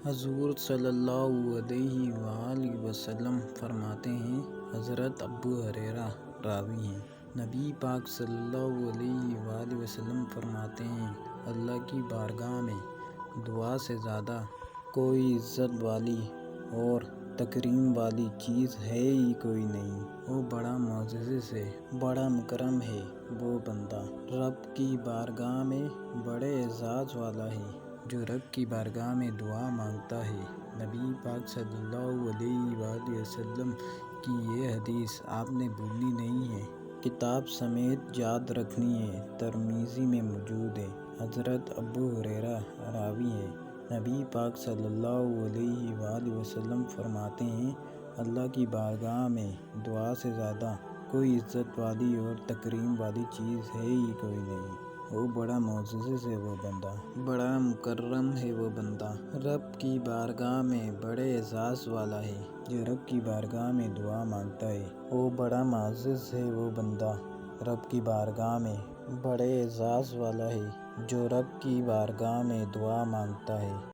حضور صلی اللہ علیہ وآلہ وسلم فرماتے ہیں، حضرت ابو ہریرہ راوی ہیں، نبی پاک صلی اللہ علیہ وآلہ وسلم فرماتے ہیں، اللہ کی بارگاہ میں دعا سے زیادہ کوئی عزت والی اور تکریم والی چیز ہے ہی کوئی نہیں۔ وہ بڑا معجزے سے بڑا مکرم ہے وہ بندہ، رب کی بارگاہ میں بڑے اعزاز والا ہے جو رب کی بارگاہ میں دعا مانگتا ہے۔ نبی پاک صلی اللہ علیہ وآلہ وسلم کی یہ حدیث آپ نے بھولنی نہیں ہے، کتاب سمیت یاد رکھنی ہے۔ ترمذی میں موجود ہے۔ حضرت ابو ہریرہ راوی ہیں، نبی پاک صلی اللہ علیہ وآلہ وسلم فرماتے ہیں، اللہ کی بارگاہ میں دعا سے زیادہ کوئی عزت والی اور تکریم والی چیز ہے ہی کوئی نہیں۔ وہ بڑا معجزے سے وہ بندہ، بڑا مکرم ہے وہ بندہ، رب کی بارگاہ میں بڑے اعزاز والا ہے جو رب کی بارگاہ میں دعا مانگتا ہے۔ وہ بڑا معزز ہے وہ بندہ، رب کی بارگاہ میں بڑے اعزاز والا ہے جو رب کی بارگاہ میں دعا مانگتا ہے۔